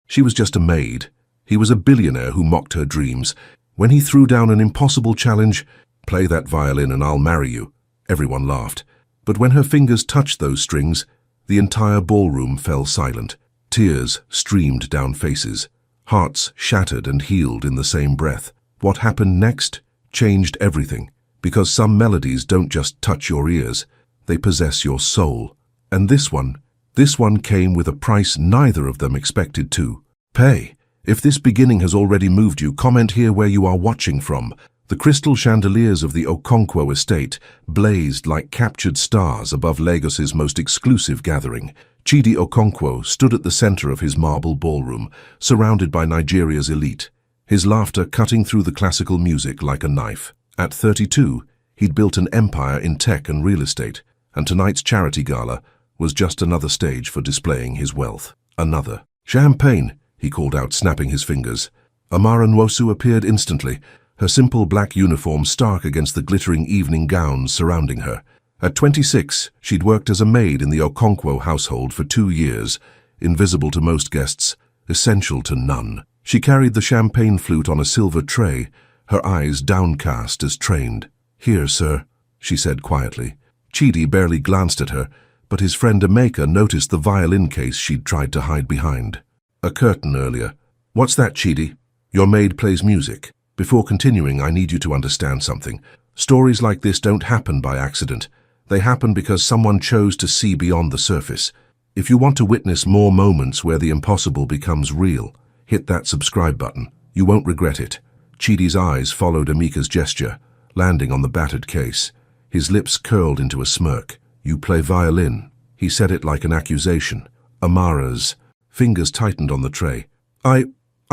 She was just a maid. He was a billionaire who mocked her dreams. When he threw down an impossible challenge, "Play that violin and I'll marry you," everyone laughed. But when her fingers touched those strings, the entire ballroom fell silent. Tears streamed down faces. Hearts shattered and healed in the same breath. What happened next changed everything, because some melodies don't just touch your ears, they possess your soul. And this one came with a price neither of them expected to pay. If this beginning has already moved you, comment here where you are watching from. The crystal chandeliers of the Okonkwo estate blazed like captured stars above Lagos's most exclusive gathering. Chidi Okonkwo stood at the center of his marble ballroom, surrounded by Nigeria's elite, his laughter cutting through the classical music like a knife. At 32, he'd built an empire in tech and real estate, and tonight's charity gala was just another stage for displaying his wealth. Another. "Champagne," he called out, snapping his fingers. Amara Nwosu appeared instantly, her simple black uniform stark against the glittering evening gowns surrounding her. At 26, she'd worked as a maid in the Okonkwo household for 2 years, invisible to most guests, essential to none. She carried the champagne flute on a silver tray, her eyes downcast as trained. "Here, sir," she said quietly. Chidi barely glanced at her, but his friend Emeka noticed the violin case she'd tried to hide behind. "A curtain earlier." "What's that, Chidi?" "Your maid plays music." "Before continuing, I need you to understand something. Stories like this don't happen by accident. They happen because someone chose to see beyond the surface. If you want to witness more moments where the impossible becomes real, hit that subscribe button. You won't regret it." Chidi's eyes followed Emeka's gesture, landing on the battered case. His lips curled into a smirk. "You play violin." He said it like an accusation. Amara's fingers tightened on the tray. I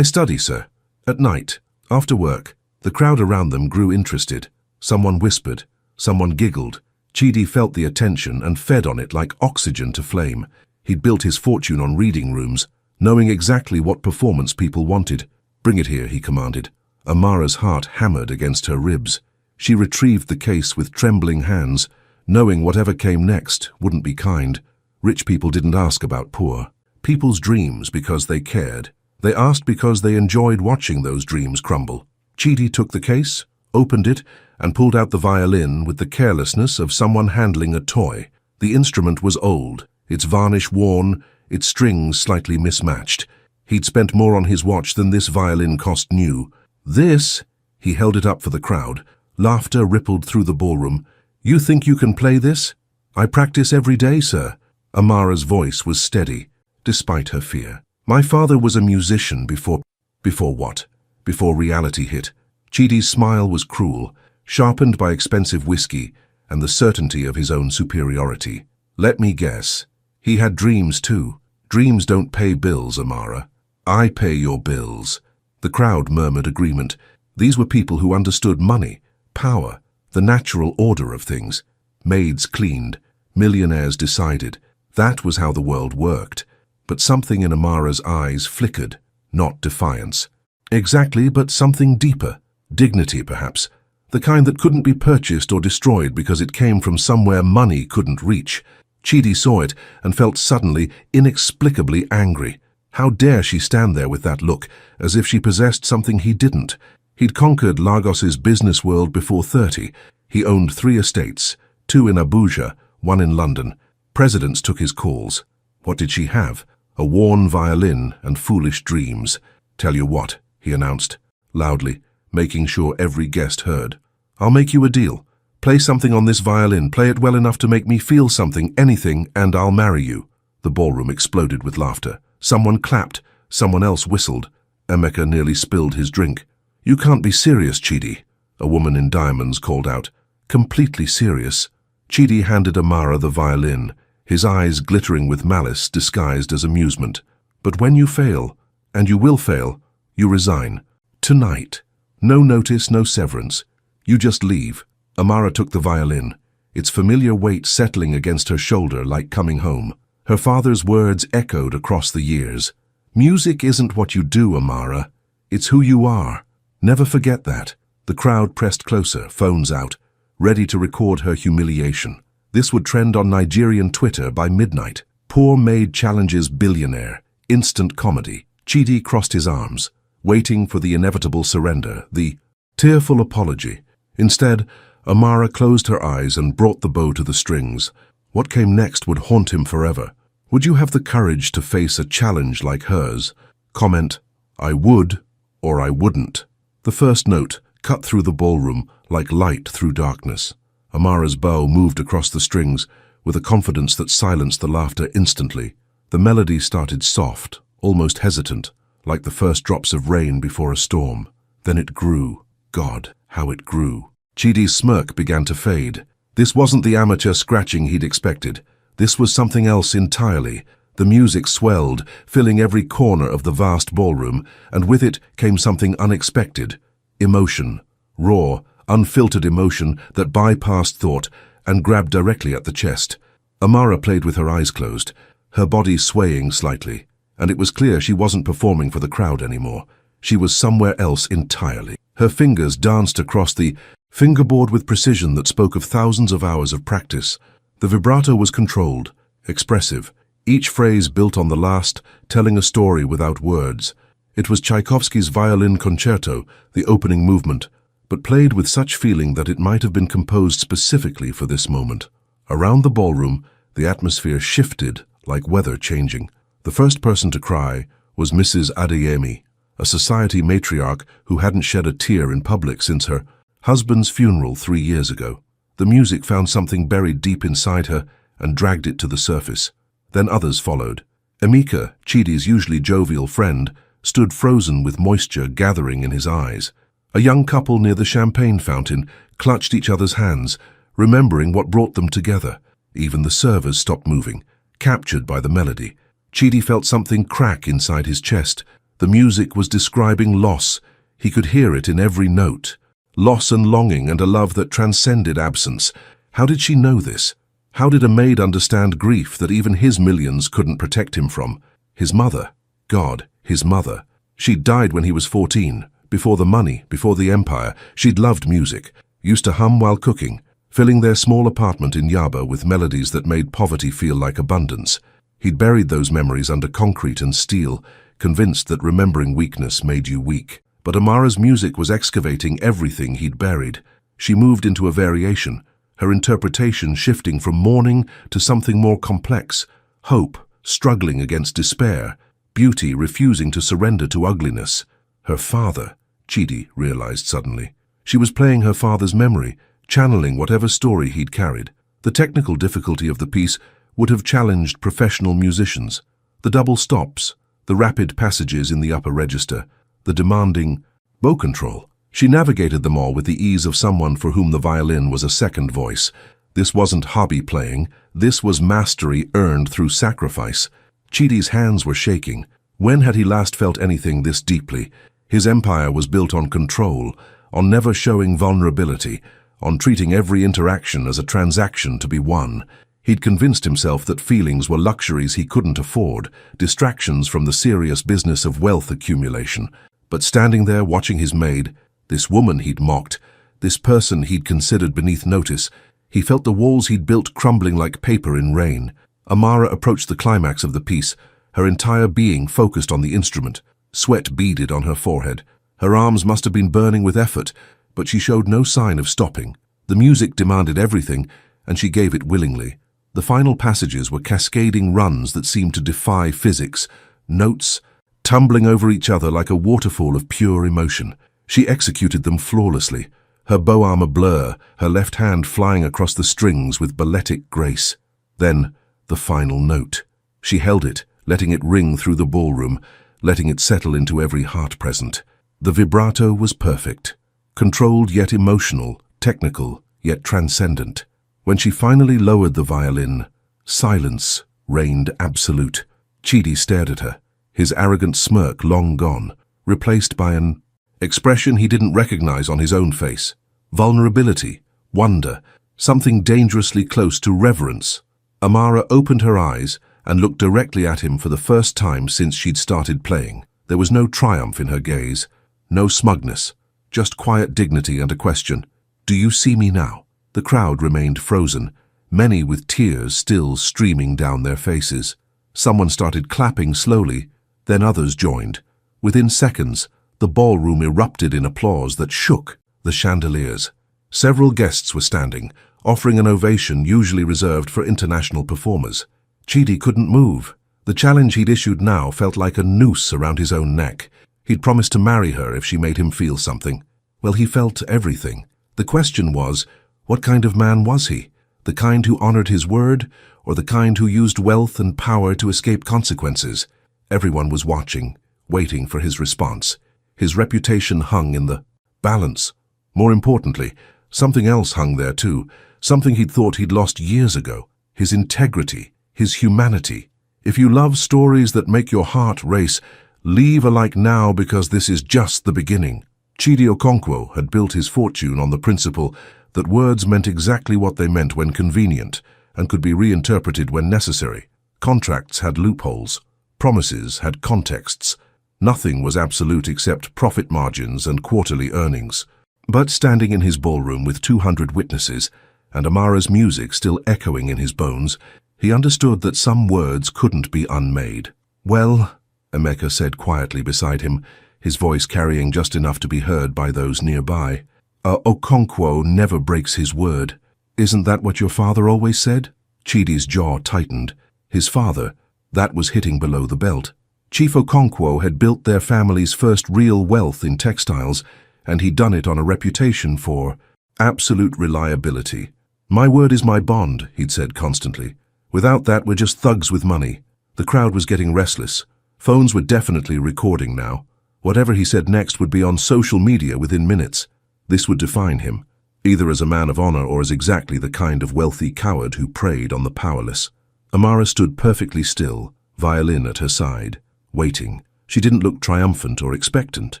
study, sir. At night, after work." The crowd around them grew interested. Someone whispered. Someone giggled. Chidi felt the attention and fed on it like oxygen to flame. He'd built his fortune on reading rooms, knowing exactly what performance people wanted. "Bring it here," he commanded. Amara's heart hammered against her ribs. She retrieved the case with trembling hands, knowing whatever came next wouldn't be kind. Rich people didn't ask about poor people's dreams because they cared. They asked because they enjoyed watching those dreams crumble. Chidi took the case, opened it, and pulled out the violin with the carelessness of someone handling a toy. The instrument was old, its varnish worn, its strings slightly mismatched. He'd spent more on his watch than this violin cost new. "This," he held it up for the crowd. Laughter rippled through the ballroom. "You think you can play this?" "I practice every day, sir." Amara's voice was steady, despite her fear. "My father was a musician before what? Before reality hit." Chidi's smile was cruel, sharpened by expensive whiskey and the certainty of his own superiority. "Let me guess. He had dreams too." "Dreams don't pay bills, Amara. I pay your bills." The crowd murmured agreement. These were people who understood money, power, the natural order of things. Maids cleaned, millionaires decided. That was how the world worked. But something in Amara's eyes flickered, not defiance. Exactly, but something deeper. Dignity, perhaps. The kind that couldn't be purchased or destroyed because it came from somewhere money couldn't reach. Chidi saw it and felt suddenly, inexplicably angry. How dare she stand there with that look, as if she possessed something he didn't? He'd conquered Lagos's business world before 30. He owned 3 estates, 2 in Abuja, 1 in London. Presidents took his calls. What did she have? A worn violin and foolish dreams. "Tell you what," he announced, loudly, making sure every guest heard. "I'll make you a deal. Play something on this violin, play it well enough to make me feel something, anything, and I'll marry you." The ballroom exploded with laughter. Someone clapped, someone else whistled. Emeka nearly spilled his drink. "You can't be serious, Chidi," a woman in diamonds called out. "Completely serious." Chidi handed Amara the violin, his eyes glittering with malice disguised as amusement. "But when you fail, and you will fail, you resign. Tonight. No notice, no severance. You just leave." Amara took the violin, its familiar weight settling against her shoulder like coming home. Her father's words echoed across the years. "Music isn't what you do, Amara. It's who you are. Never forget that." The crowd pressed closer, phones out, ready to record her humiliation. This would trend on Nigerian Twitter by midnight. "Poor maid challenges billionaire. Instant comedy." Chidi crossed his arms, waiting for the inevitable surrender, the tearful apology. Instead, Amara closed her eyes and brought the bow to the strings. What came next would haunt him forever. Would you have the courage to face a challenge like hers? Comment, I would, or I wouldn't. The first note cut through the ballroom like light through darkness. Amara's bow moved across the strings with a confidence that silenced the laughter instantly. The melody started soft, almost hesitant, like the first drops of rain before a storm. Then it grew. God, how it grew. Chidi's smirk began to fade. This wasn't the amateur scratching he'd expected. This was something else entirely. The music swelled, filling every corner of the vast ballroom, and with it came something unexpected. Emotion. Raw, unfiltered emotion that bypassed thought and grabbed directly at the chest. Amara played with her eyes closed, her body swaying slightly, and it was clear she wasn't performing for the crowd anymore. She was somewhere else entirely. Her fingers danced across the fingerboard with precision that spoke of thousands of hours of practice. The vibrato was controlled, expressive, each phrase built on the last, telling a story without words. It was Tchaikovsky's violin concerto, the opening movement, but played with such feeling that it might have been composed specifically for this moment. Around the ballroom, the atmosphere shifted like weather changing. The first person to cry was Mrs. Adeyemi, a society matriarch who hadn't shed a tear in public since her husband's funeral 3 years ago. The music found something buried deep inside her and dragged it to the surface. Then others followed. Emeka, Chidi's usually jovial friend, stood frozen with moisture gathering in his eyes. A young couple near the champagne fountain clutched each other's hands, remembering what brought them together. Even the servers stopped moving, captured by the melody. Chidi felt something crack inside his chest. The music was describing loss. He could hear it in every note. Loss and longing and a love that transcended absence. How did she know this? How did a maid understand grief that even his millions couldn't protect him from? His mother. God, his mother. She'd died when he was 14. Before the money, before the empire. She'd loved music. Used to hum while cooking, filling their small apartment in Yaba with melodies that made poverty feel like abundance. He'd buried those memories under concrete and steel, convinced that remembering weakness made you weak. But Amara's music was excavating everything he'd buried. She moved into a variation, her interpretation shifting from mourning to something more complex. Hope, struggling against despair. Beauty refusing to surrender to ugliness. Her father, Chidi realized suddenly. She was playing her father's memory, channeling whatever story he'd carried. The technical difficulty of the piece would have challenged professional musicians. The double stops, the rapid passages in the upper register, the demanding bow control. She navigated them all with the ease of someone for whom the violin was a second voice. This wasn't hobby playing, this was mastery earned through sacrifice. Chidi's hands were shaking. When had he last felt anything this deeply? His empire was built on control, on never showing vulnerability, on treating every interaction as a transaction to be won. He'd convinced himself that feelings were luxuries he couldn't afford, distractions from the serious business of wealth accumulation. But standing there watching his maid, this woman he'd mocked, this person he'd considered beneath notice, he felt the walls he'd built crumbling like paper in rain. Amara approached the climax of the piece, her entire being focused on the instrument. Sweat beaded on her forehead. Her arms must have been burning with effort, but she showed no sign of stopping. The music demanded everything, and she gave it willingly. The final passages were cascading runs that seemed to defy physics, notes tumbling over each other like a waterfall of pure emotion. She executed them flawlessly, her bow armor blur, her left hand flying across the strings with balletic grace. Then, the final note. She held it, letting it ring through the ballroom, letting it settle into every heart present. The vibrato was perfect, controlled yet emotional, technical yet transcendent. When she finally lowered the violin, silence reigned absolute. Chidi stared at her, his arrogant smirk long gone, replaced by an expression he didn't recognize on his own face. Vulnerability, wonder, something dangerously close to reverence. Amara opened her eyes and looked directly at him for the first time since she'd started playing. There was no triumph in her gaze, no smugness, just quiet dignity and a question. Do you see me now? The crowd remained frozen, many with tears still streaming down their faces. Someone started clapping slowly, Then others joined. Within seconds, the ballroom erupted in applause that shook the chandeliers. Several guests were standing, offering an ovation usually reserved for international performers. Chidi couldn't move. The challenge he'd issued now felt like a noose around his own neck. He'd promised to marry her if she made him feel something. Well, he felt everything. The question was, what kind of man was he? The kind who honored his word, or the kind who used wealth and power to escape consequences? Everyone was watching, waiting for his response. His reputation hung in the balance. More importantly, something else hung there too, something he'd thought he'd lost years ago. His integrity, his humanity. If you love stories that make your heart race, leave alike now because this is just the beginning. Chidi Okonkwo had built his fortune on the principle that words meant exactly what they meant when convenient and could be reinterpreted when necessary. Contracts had loopholes. Promises had contexts. Nothing was absolute except profit margins and quarterly earnings. But standing in his ballroom with 200 witnesses and Amara's music still echoing in his bones, he understood that some words couldn't be unmade. "Well," Emeka said quietly beside him, his voice carrying just enough to be heard by those nearby. Okonkwo never breaks his word. Isn't that what your father always said?" Chidi's jaw tightened. His father, that was hitting below the belt. Chief Okonkwo had built their family's first real wealth in textiles, and he'd done it on a reputation for absolute reliability. "My word is my bond," he'd said constantly. "Without that, we're just thugs with money." The crowd was getting restless. Phones were definitely recording now. Whatever he said next would be on social media within minutes. This would define him, either as a man of honor or as exactly the kind of wealthy coward who preyed on the powerless. Amara stood perfectly still, violin at her side, waiting. She didn't look triumphant or expectant.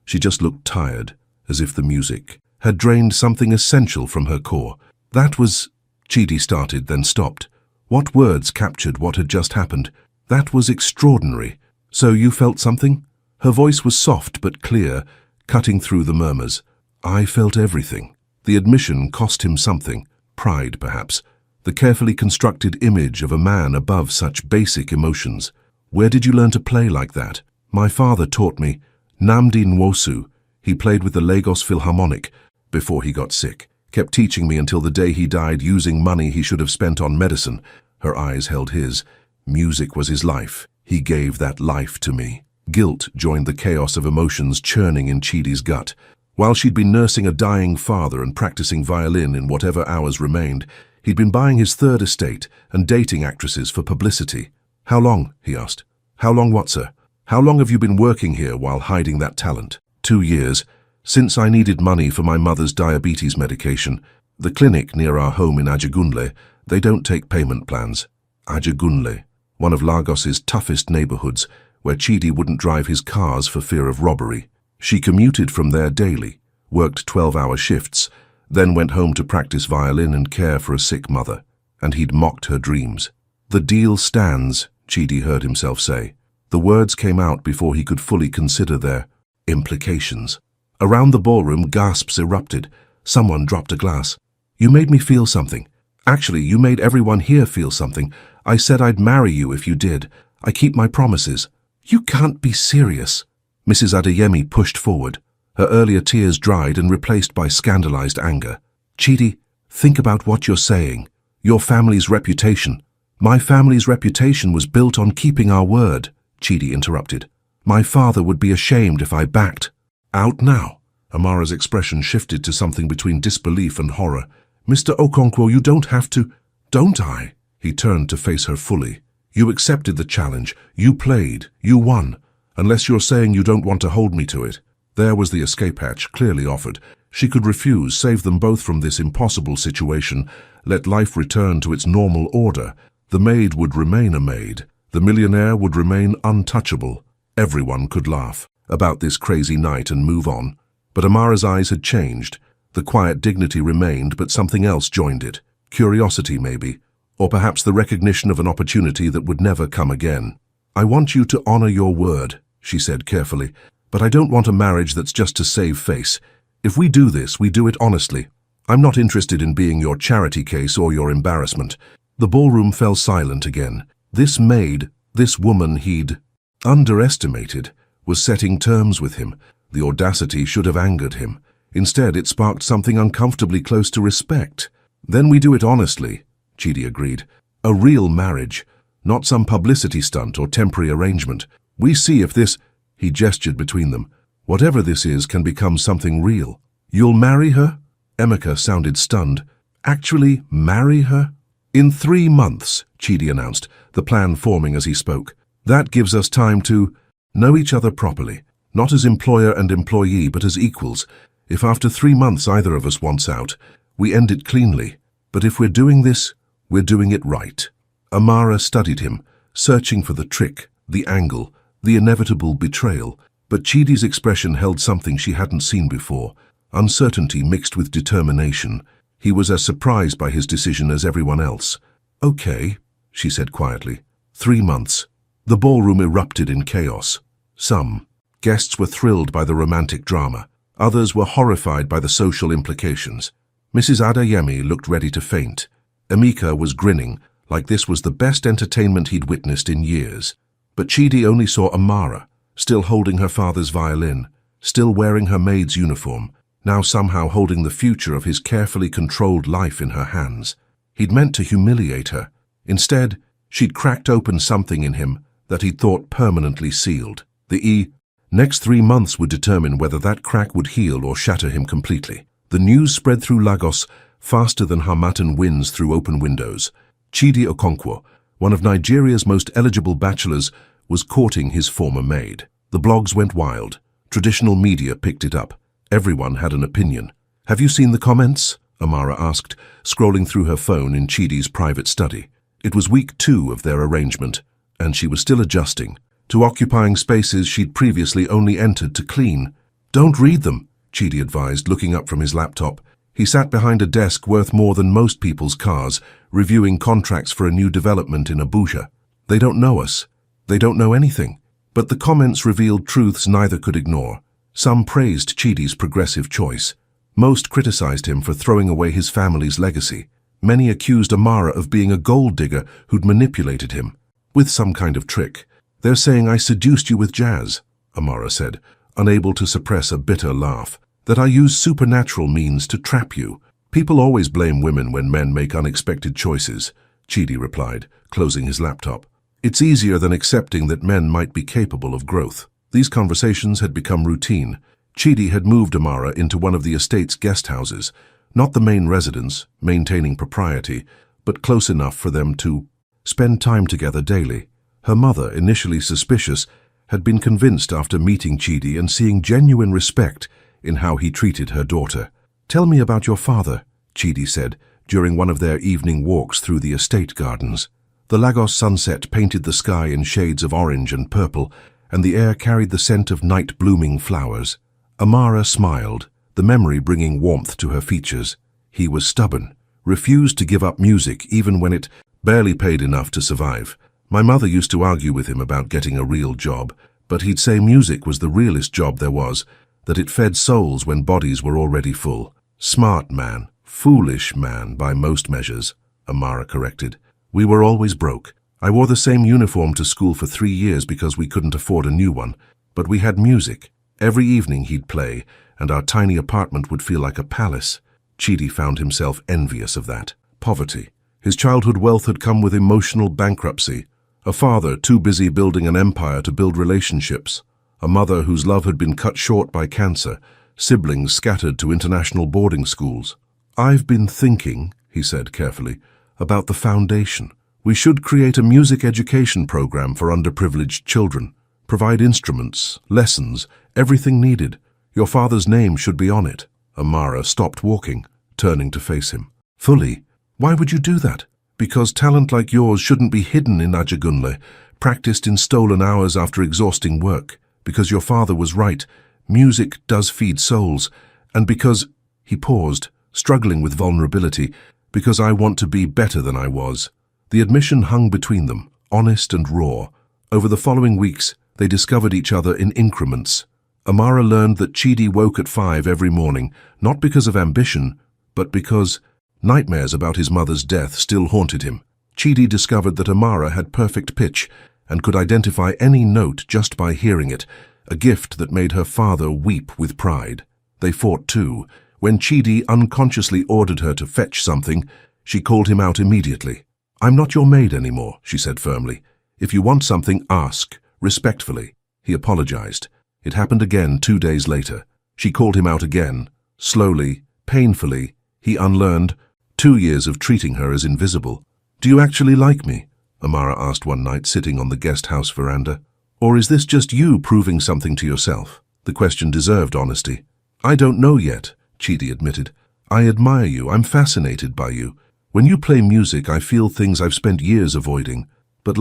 She just looked tired, as if the music had drained something essential from her core. "That was—" Chidi started, then stopped. What words captured what had just happened? "That was extraordinary. So you felt something?" Her voice was soft but clear, cutting through the murmurs. "I felt everything." The admission cost him something. Pride, perhaps. The carefully constructed image of a man above such basic emotions. "Where did you learn to play like that?" "My father taught me. Namdi Nwosu. He played with the Lagos Philharmonic before he got sick. Kept teaching me until the day he died, using money he should have spent on medicine." Her eyes held his. "Music was his life. He gave that life to me." Guilt joined the chaos of emotions churning in Chidi's gut. While she'd been nursing a dying father and practicing violin in whatever hours remained, he'd been buying his third estate and dating actresses for publicity. "How long?" he asked. "How long what, sir? How long have you been working here while hiding that talent?" 2 years. Since I needed money for my mother's diabetes medication. The clinic near our home in Ajagunle, they don't take payment plans." Ajagunle, one of Lagos's toughest neighborhoods, where Chidi wouldn't drive his cars for fear of robbery. She commuted from there daily, worked 12-hour shifts, then went home to practice violin and care for a sick mother. And he'd mocked her dreams. "The deal stands," Chidi heard himself say. The words came out before he could fully consider their implications. Around the ballroom, gasps erupted. Someone dropped a glass. "You made me feel something. Actually, you made everyone here feel something. I said I'd marry you if you did. I keep my promises." "You can't be serious." Mrs. Adeyemi pushed forward. Her earlier tears dried and replaced by scandalized anger. "Chidi, think about what you're saying. Your family's reputation." "My family's reputation was built on keeping our word," Chidi interrupted. "My father would be ashamed if I backed." "Out now." Amara's expression shifted to something between disbelief and horror. "Mr. Okonkwo, you don't have to—" "Don't I?" He turned to face her fully. "You accepted the challenge. You played. You won. Unless you're saying you don't want to hold me to it." There was the escape hatch, clearly offered. She could refuse, save them both from this impossible situation, let life return to its normal order. The maid would remain a maid. The millionaire would remain untouchable. Everyone could laugh about this crazy night and move on. But Amara's eyes had changed. The quiet dignity remained, but something else joined it. Curiosity, maybe. Or perhaps the recognition of an opportunity that would never come again. "I want you to honor your word," she said carefully. "But I don't want a marriage that's just to save face. If we do this, we do it honestly. I'm not interested in being your charity case or your embarrassment." The ballroom fell silent again. This maid, this woman he'd underestimated, was setting terms with him. The audacity should have angered him. Instead, it sparked something uncomfortably close to respect. Then we do it honestly, Chidi agreed. A real marriage, not some publicity stunt or temporary arrangement. We see if this, he gestured between them, whatever this is can become something real. You'll marry her? Emeka sounded stunned. Actually marry her? In 3 months, Chidi announced, the plan forming as he spoke. That gives us time to know each other properly, not as employer and employee, but as equals. If after 3 months either of us wants out, we end it cleanly. But if we're doing this, we're doing it right. Amara studied him, searching for the trick, the angle, the inevitable betrayal. But Chidi's expression held something she hadn't seen before, uncertainty mixed with determination. He was as surprised by his decision as everyone else. Okay, she said quietly. 3 months. The ballroom erupted in chaos. Some guests were thrilled by the romantic drama. Others were horrified by the social implications. Mrs. Adeyemi looked ready to faint. Emeka was grinning, like this was the best entertainment he'd witnessed in years. But Chidi only saw Amara, still holding her father's violin, still wearing her maid's uniform, now somehow holding the future of his carefully controlled life in her hands. He'd meant to humiliate her. Instead, she'd cracked open something in him that he'd thought permanently sealed. The next 3 months would determine whether that crack would heal or shatter him completely. The news spread through Lagos faster than Harmattan winds through open windows. Chidi Okonkwo, one of Nigeria's most eligible bachelors, was courting his former maid. The blogs went wild. Traditional media picked it up. Everyone had an opinion. Have you seen the comments? Amara asked, scrolling through her phone in Chidi's private study. It was week 2 of their arrangement, and she was still adjusting to occupying spaces she'd previously only entered to clean. Don't read them, Chidi advised, looking up from his laptop. He sat behind a desk worth more than most people's cars, reviewing contracts for a new development in Abuja. They don't know us. They don't know anything. But the comments revealed truths neither could ignore. Some praised Chidi's progressive choice. Most criticized him for throwing away his family's legacy. Many accused Amara of being a gold digger who'd manipulated him, with some kind of trick. They're saying I seduced you with jazz, Amara said, unable to suppress a bitter laugh. That I use supernatural means to trap you. People always blame women when men make unexpected choices, Chidi replied, closing his laptop. It's easier than accepting that men might be capable of growth. These conversations had become routine. Chidi had moved Amara into one of the estate's guest houses, not the main residence, maintaining propriety, but close enough for them to spend time together daily. Her mother, initially suspicious, had been convinced after meeting Chidi and seeing genuine respect in how he treated her daughter. Tell me about your father, Chidi said, during one of their evening walks through the estate gardens. The Lagos sunset painted the sky in shades of orange and purple, and the air carried the scent of night-blooming flowers. Amara smiled, the memory bringing warmth to her features. He was stubborn, refused to give up music even when it barely paid enough to survive. My mother used to argue with him about getting a real job, but he'd say music was the realest job there was, that it fed souls when bodies were already full. Smart man, foolish man by most measures, Amara corrected. We were always broke. I wore the same uniform to school for 3 years because we couldn't afford a new one, but we had music. Every evening he'd play, and our tiny apartment would feel like a palace. Chidi found himself envious of that. Poverty. His childhood wealth had come with emotional bankruptcy. A father too busy building an empire to build relationships. A mother whose love had been cut short by cancer. Siblings scattered to international boarding schools. I've been thinking, he said carefully, about the foundation. We should create a music education program for underprivileged children. Provide instruments, lessons, everything needed. Your father's name should be on it. Amara stopped walking, turning to face him. Fully, why would you do that? Because talent like yours shouldn't be hidden in Ajagunle, practiced in stolen hours after exhausting work. Because your father was right, music does feed souls. And because, he paused, struggling with vulnerability, because I want to be better than I was. The admission hung between them, honest and raw. Over the following weeks, they discovered each other in increments. Amara learned that Chidi woke at 5 every morning, not because of ambition, but because nightmares about his mother's death still haunted him. Chidi discovered that Amara had perfect pitch, and could identify any note just by hearing it, a gift that made her father weep with pride. They fought too. When Chidi unconsciously ordered her to fetch something, she called him out immediately. "I'm not your maid anymore," she said firmly. "If you want something, ask, respectfully." He apologized. It happened again 2 days later. She called him out again. Slowly, painfully, he unlearned 2 years of treating her as invisible. "Do you actually like me?" Amara asked one night, sitting on the guest house veranda. "Or is this just you proving something to yourself?" The question deserved honesty. "I don't know yet," Chidi admitted. "I admire you. I'm fascinated by you. When you play music, I feel things I've spent years avoiding. But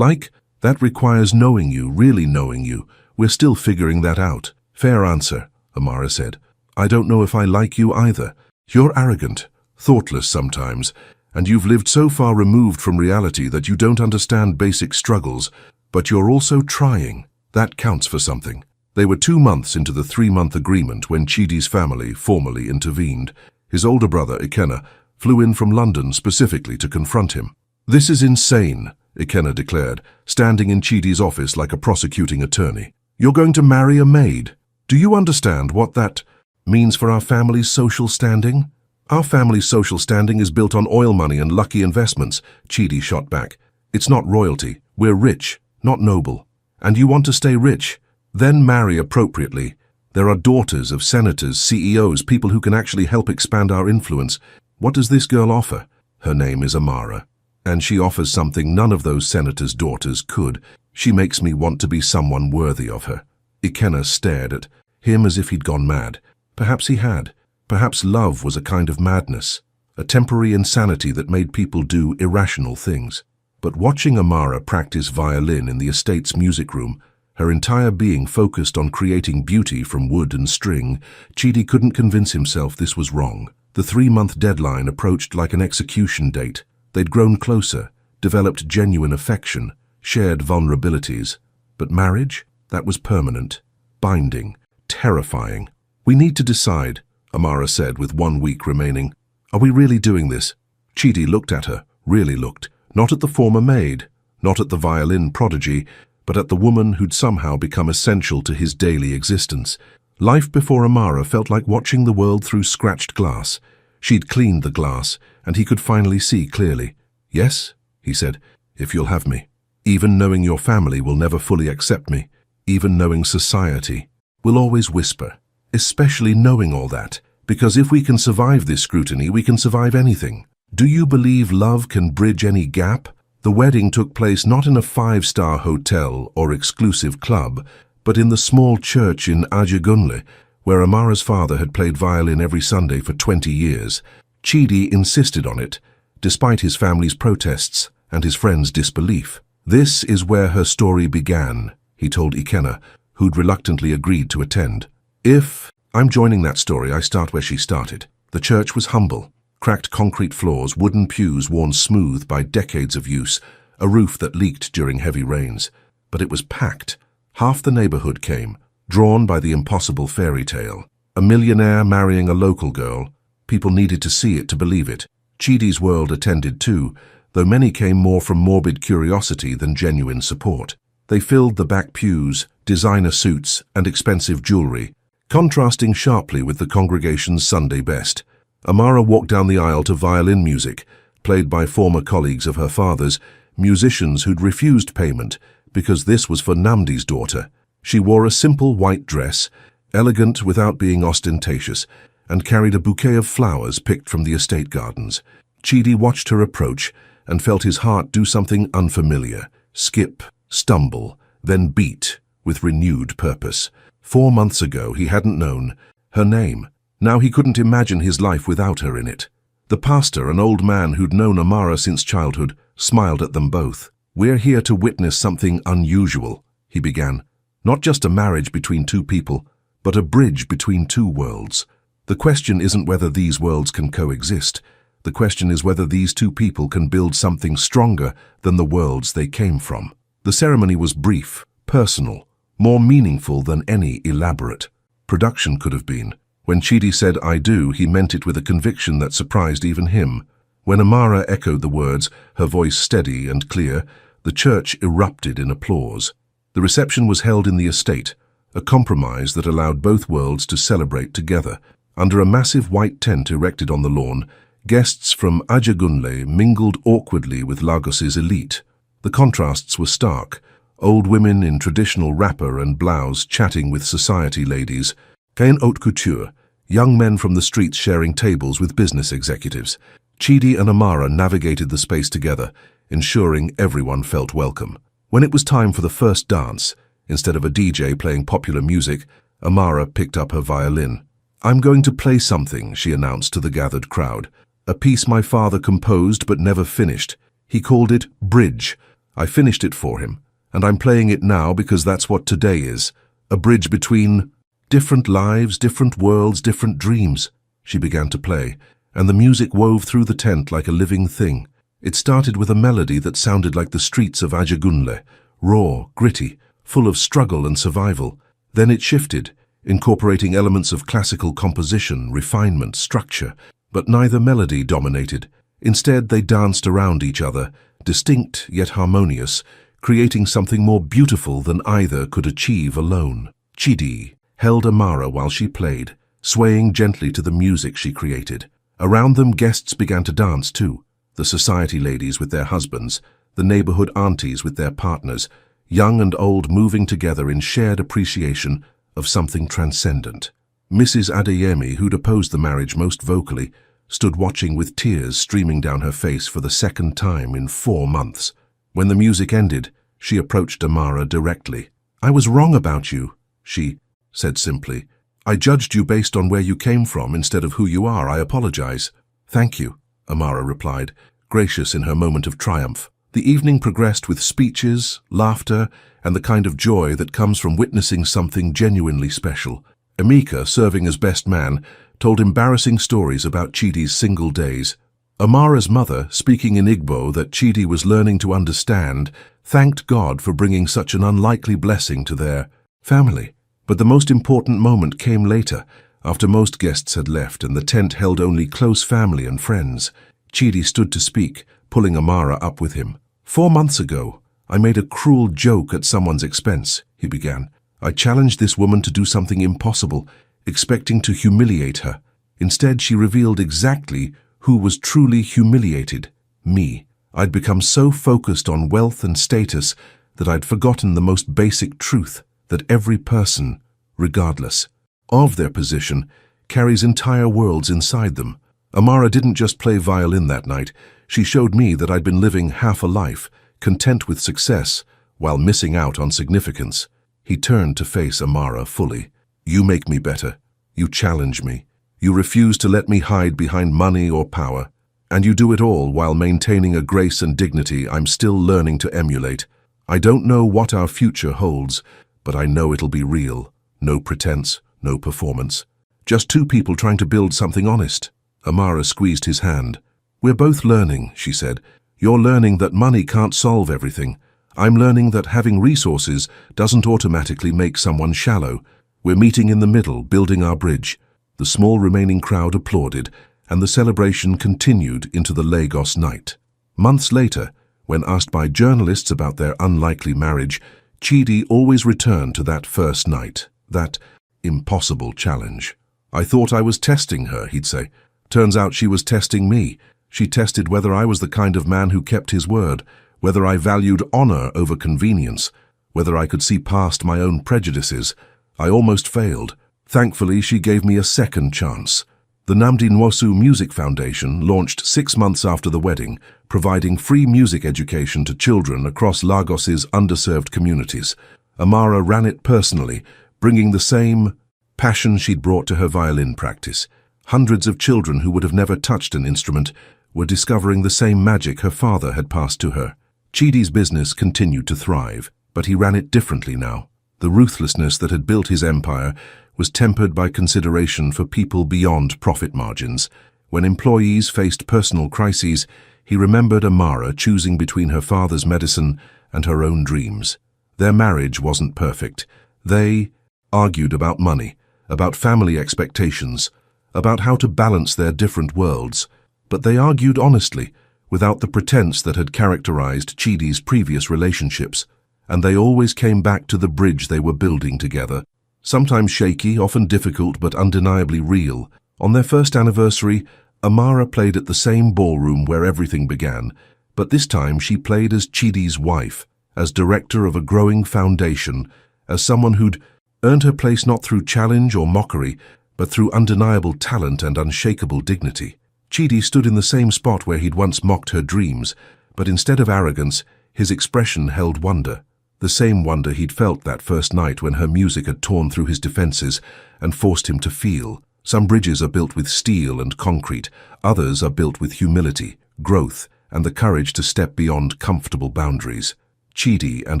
that requires knowing you, really knowing you. We're still figuring that out." "Fair answer," Amara said. "I don't know if I like you either. You're arrogant, thoughtless sometimes, and you've lived so far removed from reality that you don't understand basic struggles, but you're also trying. That counts for something." They were 2 months into the 3-month agreement when Chidi's family formally intervened. His older brother, Ikenna, flew in from London specifically to confront him. "This is insane," Ikenna declared, standing in Chidi's office like a prosecuting attorney. "You're going to marry a maid. Do you understand what that means for our family's social standing?" "Our family's social standing is built on oil money and lucky investments," Chidi shot back. "It's not royalty. We're rich, not noble. And you want to stay rich? Then marry appropriately. There are daughters of senators, CEOs, people who can actually help expand our influence. What does this girl offer?" "Her name is Amara. And she offers something none of those senators' daughters could. She makes me want to be someone worthy of her." Ikenna stared at him as if he'd gone mad. Perhaps he had. Perhaps love was a kind of madness, a temporary insanity that made people do irrational things. But watching Amara practice violin in the estate's music room, her entire being focused on creating beauty from wood and string, Chidi couldn't convince himself this was wrong. The 3-month deadline approached like an execution date. They'd grown closer, developed genuine affection, shared vulnerabilities. But marriage? That was permanent, binding, terrifying. "We need to decide," Amara said with 1 week remaining. "Are we really doing this?" Chidi looked at her, really looked, not at the former maid, not at the violin prodigy, but at the woman who'd somehow become essential to his daily existence. Life before Amara felt like watching the world through scratched glass. She'd cleaned the glass, and he could finally see clearly. "Yes," he said, "if you'll have me. Even knowing your family will never fully accept me. Even knowing society will always whisper. Especially knowing all that, because if we can survive this scrutiny, we can survive anything. Do you believe love can bridge any gap?" The wedding took place not in a 5-star hotel or exclusive club, but in the small church in Ajigunle, where Amara's father had played violin every Sunday for 20 years. Chidi insisted on it, despite his family's protests and his friends' disbelief. "This is where her story began," he told Ikenna, who'd reluctantly agreed to attend. "If I'm joining that story, I start where she started." The church was humble. Cracked concrete floors, wooden pews worn smooth by decades of use, a roof that leaked during heavy rains. But it was packed. Half the neighborhood came, drawn by the impossible fairy tale. A millionaire marrying a local girl. People needed to see it to believe it. Chidi's world attended too, though many came more from morbid curiosity than genuine support. They filled the back pews, designer suits and expensive jewelry, contrasting sharply with the congregation's Sunday best. Amara walked down the aisle to violin music, played by former colleagues of her father's, musicians who'd refused payment because this was for Namdi's daughter. She wore a simple white dress, elegant without being ostentatious, and carried a bouquet of flowers picked from the estate gardens. Chidi watched her approach and felt his heart do something unfamiliar, skip, stumble, then beat with renewed purpose. 4 months ago he hadn't known her name. Now he couldn't imagine his life without her in it. The pastor, an old man who'd known Amara since childhood, smiled at them both. "We're here to witness something unusual," he began. "Not just a marriage between 2 people, but a bridge between 2 worlds. The question isn't whether these worlds can coexist. The question is whether these 2 people can build something stronger than the worlds they came from." The ceremony was brief, personal, more meaningful than any elaborate production could have been. When Chidi said "I do," he meant it with a conviction that surprised even him. When Amara echoed the words, her voice steady and clear, The church erupted in applause. The reception was held in the estate, a compromise that allowed both worlds to celebrate together. Under a massive white tent erected on the lawn, guests from Ajagunle mingled awkwardly with Lagos's elite. The contrasts were stark. Old women in traditional wrapper and blouse chatting with society ladies, en haute couture, young men from the streets sharing tables with business executives. Chidi and Amara navigated the space together, ensuring everyone felt welcome. When it was time for the first dance, instead of a DJ playing popular music, Amara picked up her violin. "I'm going to play something," she announced to the gathered crowd. "A piece my father composed but never finished. He called it Bridge. I finished it for him, and I'm playing it now because that's what today is. A bridge between different lives, different worlds, different dreams." She began to play, and the music wove through the tent like a living thing. It started with a melody that sounded like the streets of Ajagunle, raw, gritty, full of struggle and survival. Then it shifted, incorporating elements of classical composition, refinement, structure, but neither melody dominated. Instead, they danced around each other, distinct yet harmonious, creating something more beautiful than either could achieve alone. Chidi held Amara while she played, swaying gently to the music she created. Around them, guests began to dance too. The society ladies with their husbands, the neighborhood aunties with their partners, young and old moving together in shared appreciation of something transcendent. Mrs. Adeyemi, who'd opposed the marriage most vocally, stood watching with tears streaming down her face for the second time in 4 months. When the music ended, she approached Amara directly. "I was wrong about you," she said simply. "I judged you based on where you came from instead of who you are. I apologize." "Thank you," Amara replied, gracious in her moment of triumph. The evening progressed with speeches, laughter, and the kind of joy that comes from witnessing something genuinely special. Emeka, serving as best man, told embarrassing stories about Chidi's single days. Amara's mother, speaking in Igbo that Chidi was learning to understand, thanked God for bringing such an unlikely blessing to their family. But the most important moment came later, after most guests had left and the tent held only close family and friends. Chidi stood to speak, pulling Amara up with him. "4 months ago, I made a cruel joke at someone's expense," he began. "I challenged this woman to do something impossible, expecting to humiliate her. Instead, she revealed exactly who was truly humiliated: me. I'd become so focused on wealth and status that I'd forgotten the most basic truth, that every person, regardless of their position, carries entire worlds inside them. Amara didn't just play violin that night. She showed me that I'd been living half a life, content with success, while missing out on significance." He turned to face Amara fully. "You make me better. You challenge me. You refuse to let me hide behind money or power. And you do it all while maintaining a grace and dignity I'm still learning to emulate. I don't know what our future holds, but I know it'll be real. No pretense, no performance. Just 2 people trying to build something honest." Amara squeezed his hand. "We're both learning," she said. "You're learning that money can't solve everything. I'm learning that having resources doesn't automatically make someone shallow. We're meeting in the middle, building our bridge." The small remaining crowd applauded, and the celebration continued into the Lagos night. Months later, when asked by journalists about their unlikely marriage, Chidi always returned to that first night, that impossible challenge. "I thought I was testing her," he'd say. "Turns out she was testing me. She tested whether I was the kind of man who kept his word, whether I valued honor over convenience, whether I could see past my own prejudices. I almost failed. Thankfully, she gave me a second chance." The Namdi Nwosu Music Foundation launched 6 months after the wedding, providing free music education to children across Lagos's underserved communities. Amara ran it personally, bringing the same passion she'd brought to her violin practice. Hundreds of children who would have never touched an instrument were discovering the same magic her father had passed to her. Chidi's business continued to thrive, but he ran it differently now. The ruthlessness that had built his empire was tempered by consideration for people beyond profit margins. When employees faced personal crises, he remembered Amara choosing between her father's medicine and her own dreams. Their marriage wasn't perfect. They argued about money, about family expectations, about how to balance their different worlds. But they argued honestly, without the pretense that had characterized Chidi's previous relationships, and they always came back to the bridge they were building together. Sometimes shaky, often difficult, but undeniably real. On their first anniversary, Amara played at the same ballroom where everything began, but this time she played as Chidi's wife, as director of a growing foundation, as someone who'd earned her place not through challenge or mockery, but through undeniable talent and unshakable dignity. Chidi stood in the same spot where he'd once mocked her dreams, but instead of arrogance, his expression held wonder. The same wonder he'd felt that first night when her music had torn through his defenses and forced him to feel. Some bridges are built with steel and concrete, others are built with humility, growth, and the courage to step beyond comfortable boundaries. Chidi and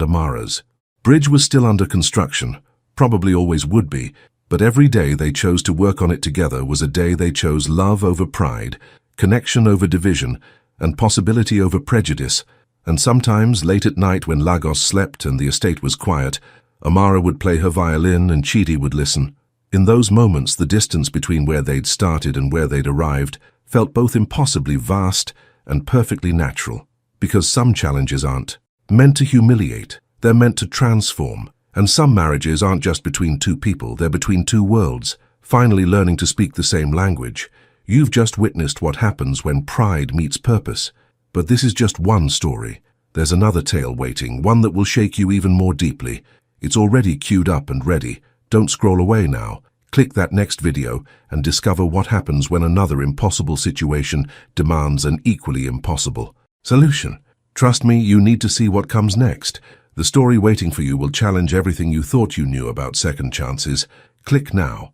Amara's bridge was still under construction, probably always would be, but every day they chose to work on it together was a day they chose love over pride, connection over division, and possibility over prejudice. And sometimes, late at night when Lagos slept and the estate was quiet, Amara would play her violin and Chidi would listen. In those moments, the distance between where they'd started and where they'd arrived felt both impossibly vast and perfectly natural. Because some challenges aren't meant to humiliate, they're meant to transform. And some marriages aren't just between two people, they're between two worlds, finally learning to speak the same language. You've just witnessed what happens when pride meets purpose. But this is just one story. There's another tale waiting, one that will shake you even more deeply. It's already queued up and ready. Don't scroll away now. Click that next video and discover what happens when another impossible situation demands an equally impossible solution. Trust me, you need to see what comes next. The story waiting for you will challenge everything you thought you knew about second chances. Click now.